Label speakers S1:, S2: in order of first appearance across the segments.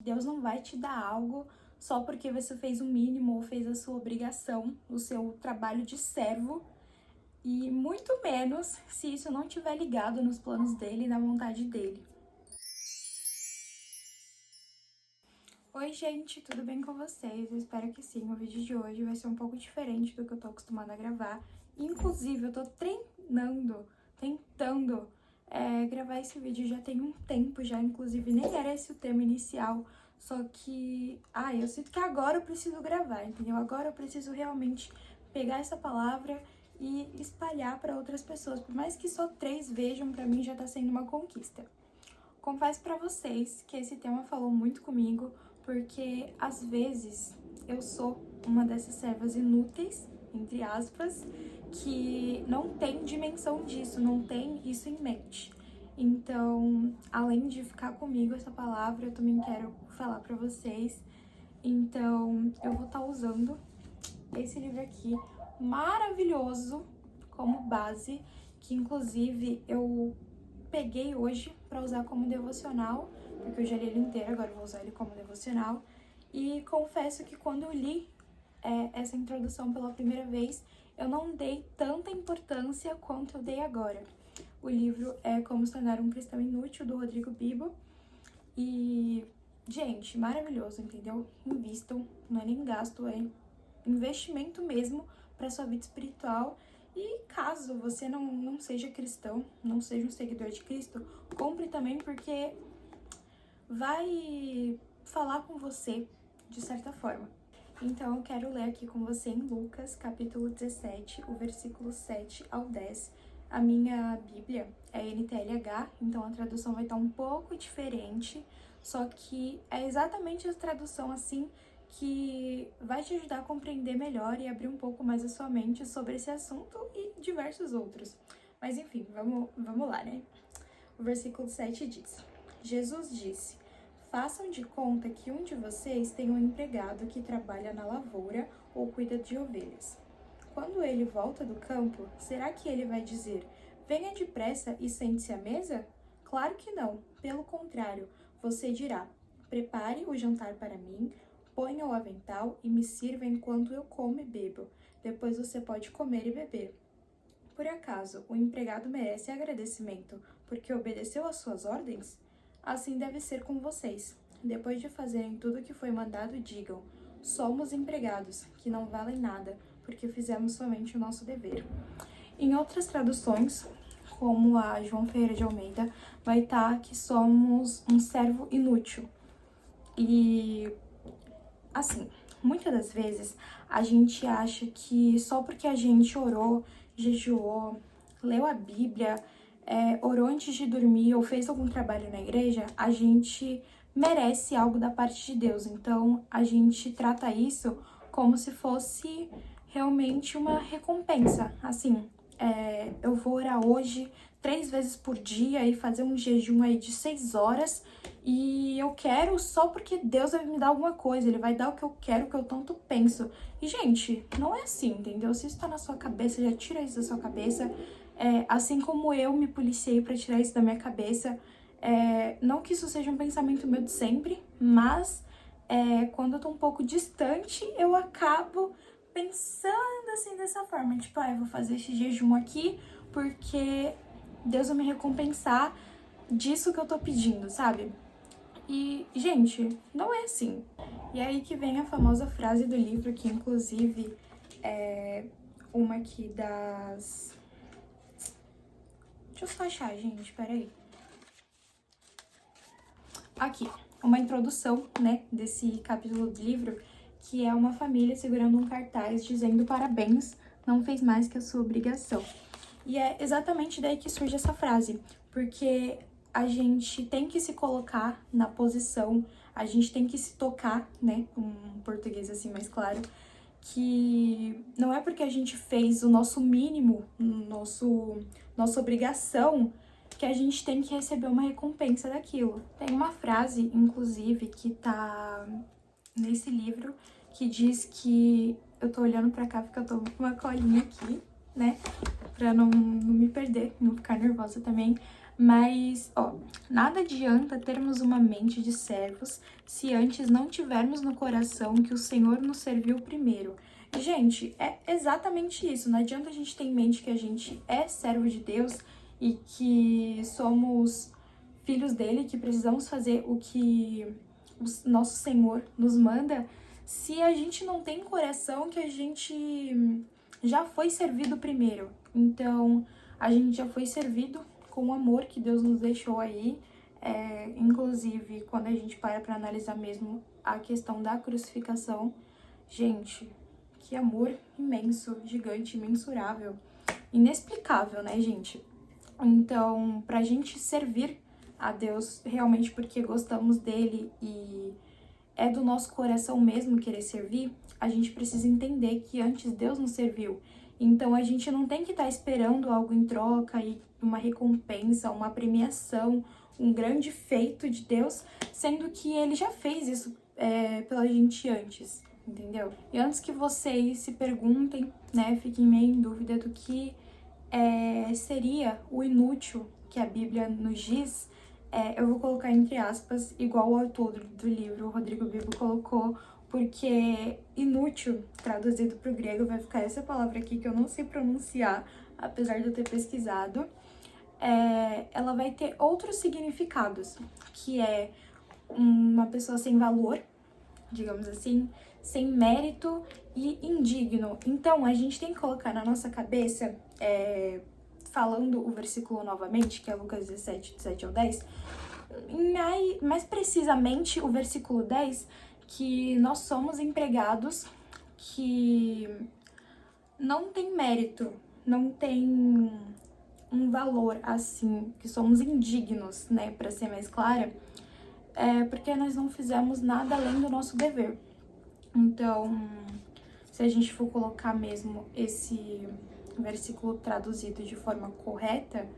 S1: Deus não vai te dar algo só porque você fez o mínimo ou fez a sua obrigação, o seu trabalho de servo, e muito menos se isso não estiver ligado nos planos dele e na vontade dele. Oi, gente, tudo bem com vocês? Eu espero que sim. O vídeo de hoje vai ser um pouco diferente do que eu tô acostumada a gravar. Inclusive, eu tô tentando gravar esse vídeo já tem um tempo já, inclusive nem era esse o tema inicial, só que, eu sinto que agora eu preciso gravar, entendeu? Agora eu preciso realmente pegar essa palavra e espalhar para outras pessoas, por mais que só 3 vejam, pra mim já tá sendo uma conquista. Confesso pra vocês que esse tema falou muito comigo, porque às vezes eu sou uma dessas servas inúteis, entre aspas, que não tem dimensão disso, não tem isso em mente. Então, além de ficar comigo essa palavra, eu também quero falar pra vocês. Então, eu vou estar usando esse livro aqui, maravilhoso, como base, que inclusive eu peguei hoje pra usar como devocional, porque eu já li ele inteiro, agora eu vou usar ele como devocional. E confesso que quando eu li essa introdução pela primeira vez, eu não dei tanta importância quanto eu dei agora. O livro é Como Se Tornar um Cristão Inútil, do Rodrigo Bibo. E, gente, maravilhoso, entendeu? Invistam, não é nem gasto, é investimento mesmo para sua vida espiritual. E caso você não seja cristão, não seja um seguidor de Cristo, compre também, porque vai falar com você de certa forma. Então eu quero ler aqui com você em Lucas, capítulo 17, o versículo 7 ao 10. A minha Bíblia é NTLH, então a tradução vai estar um pouco diferente, só que é exatamente a tradução assim que vai te ajudar a compreender melhor e abrir um pouco mais a sua mente sobre esse assunto e diversos outros. Mas enfim, vamos lá, né? O versículo 7 diz: Jesus disse: façam de conta que um de vocês tem um empregado que trabalha na lavoura ou cuida de ovelhas. Quando ele volta do campo, será que ele vai dizer: venha depressa e sente-se à mesa? Claro que não. Pelo contrário, você dirá: prepare o jantar para mim, ponha o avental e me sirva enquanto eu como e bebo. Depois você pode comer e beber. Por acaso o empregado merece agradecimento porque obedeceu às suas ordens? Assim deve ser com vocês. Depois de fazerem tudo o que foi mandado, digam: somos empregados, que não valem nada, porque fizemos somente o nosso dever. Em outras traduções, como a João Ferreira de Almeida, vai estar que somos um servo inútil. E, assim, muitas das vezes a gente acha que só porque a gente orou, jejuou, leu a Bíblia, orou antes de dormir ou fez algum trabalho na igreja, a gente merece algo da parte de Deus. Então, a gente trata isso como se fosse realmente uma recompensa. Assim, eu vou orar hoje 3 vezes por dia e fazer um jejum aí de 6 horas e eu quero só porque Deus vai me dar alguma coisa, Ele vai dar o que eu quero, o que eu tanto penso. E, gente, não é assim, entendeu? Se isso tá na sua cabeça, já tira isso da sua cabeça. Assim como eu me policiei pra tirar isso da minha cabeça, não que isso seja um pensamento meu de sempre, mas quando eu tô um pouco distante, eu acabo pensando assim dessa forma, tipo, eu vou fazer esse jejum aqui porque Deus vai me recompensar disso que eu tô pedindo, sabe? E, gente, não é assim. E aí que vem a famosa frase do livro, que inclusive é uma aqui das... Deixa eu só achar, gente, peraí. Aqui, uma introdução, né, desse capítulo do livro, que é uma família segurando um cartaz dizendo parabéns, não fez mais que a sua obrigação. E é exatamente daí que surge essa frase, porque a gente tem que se colocar na posição, a gente tem que se tocar, né, um português assim mais claro, que não é porque a gente fez o nosso mínimo, nossa obrigação, que a gente tem que receber uma recompensa daquilo. Tem uma frase, inclusive, que tá nesse livro, que diz que... Eu tô olhando pra cá porque eu tô com uma colinha aqui, né? Pra não me perder, não ficar nervosa também. Mas, ó, nada adianta termos uma mente de servos se antes não tivermos no coração que o Senhor nos serviu primeiro. Gente, é exatamente isso. Não adianta a gente ter em mente que a gente é servo de Deus e que somos filhos dele, que precisamos fazer o que o nosso Senhor nos manda, se a gente não tem coração que a gente já foi servido primeiro. Então, a gente já foi servido com o amor que Deus nos deixou aí. Inclusive, quando a gente para analisar mesmo a questão da crucificação, gente, que amor imenso, gigante, imensurável, inexplicável, né, gente? Então, pra gente servir a Deus realmente porque gostamos dele e é do nosso coração mesmo querer servir, a gente precisa entender que antes Deus nos serviu. Então a gente não tem que estar esperando algo em troca e uma recompensa, uma premiação, um grande feito de Deus, sendo que ele já fez isso pela gente antes, entendeu? E antes que vocês se perguntem, né, fiquem meio em dúvida do que seria o inútil que a Bíblia nos diz, eu vou colocar entre aspas, igual o autor do livro, o Rodrigo Bibo, colocou, porque inútil, traduzido para o grego, vai ficar essa palavra aqui que eu não sei pronunciar, apesar de eu ter pesquisado. Ela vai ter outros significados, que é uma pessoa sem valor, digamos assim, sem mérito e indigno. Então, a gente tem que colocar na nossa cabeça, falando o versículo novamente, que é Lucas 17, do 7 ao 10, mais precisamente o versículo 10, que nós somos empregados que não tem mérito, não tem um valor assim, que somos indignos, né, para ser mais clara, porque nós não fizemos nada além do nosso dever. Então, se a gente for colocar mesmo esse versículo traduzido de forma correta,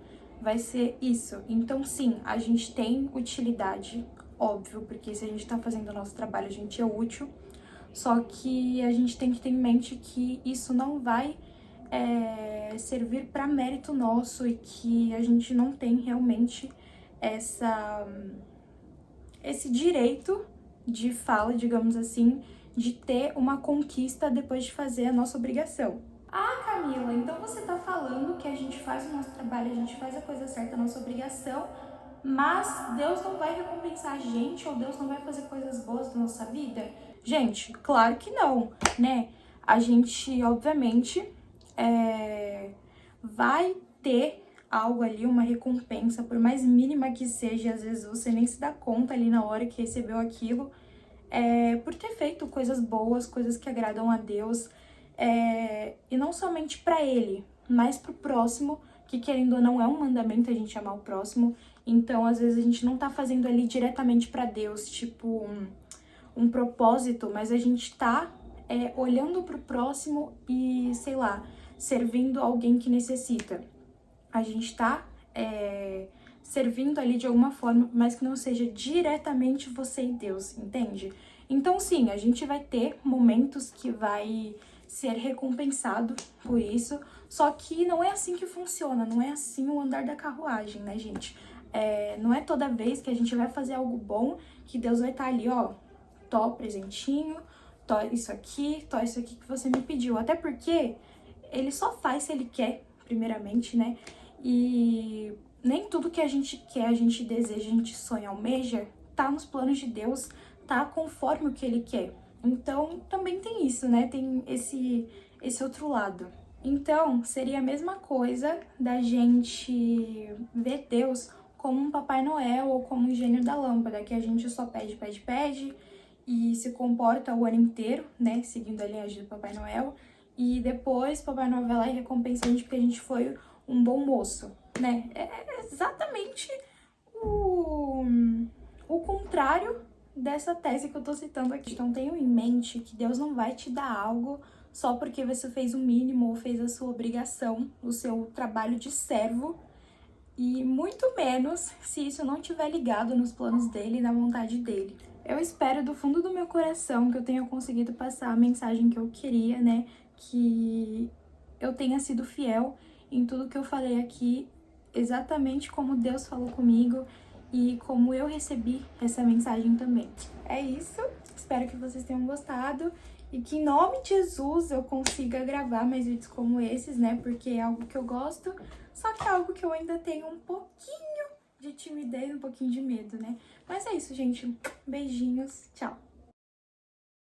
S1: vai ser isso. Então, sim, a gente tem utilidade, óbvio, porque se a gente tá fazendo o nosso trabalho, a gente é útil, só que a gente tem que ter em mente que isso não vai servir para mérito nosso e que a gente não tem realmente esse direito de fala, digamos assim, de ter uma conquista depois de fazer a nossa obrigação. Ah, Camila, então você tá falando que a gente faz o nosso trabalho, a gente faz a coisa certa, a nossa obrigação, mas Deus não vai recompensar a gente ou Deus não vai fazer coisas boas na nossa vida? Gente, claro que não, né? A gente, obviamente, vai ter algo ali, uma recompensa, por mais mínima que seja, às vezes você nem se dá conta ali na hora que recebeu aquilo, por ter feito coisas boas, coisas que agradam a Deus, e não somente para ele, mas para o próximo, que querendo ou não é um mandamento a gente amar o próximo. Então, às vezes a gente não tá fazendo ali diretamente para Deus, tipo um propósito, mas a gente tá olhando pro próximo e, sei lá, servindo alguém que necessita. A gente tá servindo ali de alguma forma, mas que não seja diretamente você e Deus, entende? Então, sim, a gente vai ter momentos que vai ser recompensado por isso, só que não é assim que funciona, não é assim o andar da carruagem, né, gente? Não é toda vez que a gente vai fazer algo bom que Deus vai estar ali, ó, tó presentinho, tó isso aqui que você me pediu. Até porque ele só faz se ele quer, primeiramente, né? E nem tudo que a gente quer, a gente deseja, a gente sonha, almeja, tá nos planos de Deus, tá conforme o que ele quer. Então, também tem isso, né? Tem esse outro lado. Então, seria a mesma coisa da gente ver Deus como um Papai Noel ou como um gênio da lâmpada, que a gente só pede, pede, pede e se comporta o ano inteiro, né? Seguindo a linhagem do Papai Noel. E depois Papai Noel vai lá e recompensa a gente porque a gente foi um bom moço, né? É exatamente o contrário dessa tese que eu tô citando aqui. Então tenham em mente que Deus não vai te dar algo só porque você fez o mínimo ou fez a sua obrigação, o seu trabalho de servo, e muito menos se isso não estiver ligado nos planos dele e na vontade dele. Eu espero do fundo do meu coração que eu tenha conseguido passar a mensagem que eu queria, né? Que eu tenha sido fiel em tudo que eu falei aqui exatamente como Deus falou comigo e como eu recebi essa mensagem também. É isso, espero que vocês tenham gostado e que em nome de Jesus eu consiga gravar mais vídeos como esses, né? Porque é algo que eu gosto, só que é algo que eu ainda tenho um pouquinho de timidez, um pouquinho de medo, né? Mas é isso, gente. Beijinhos, tchau!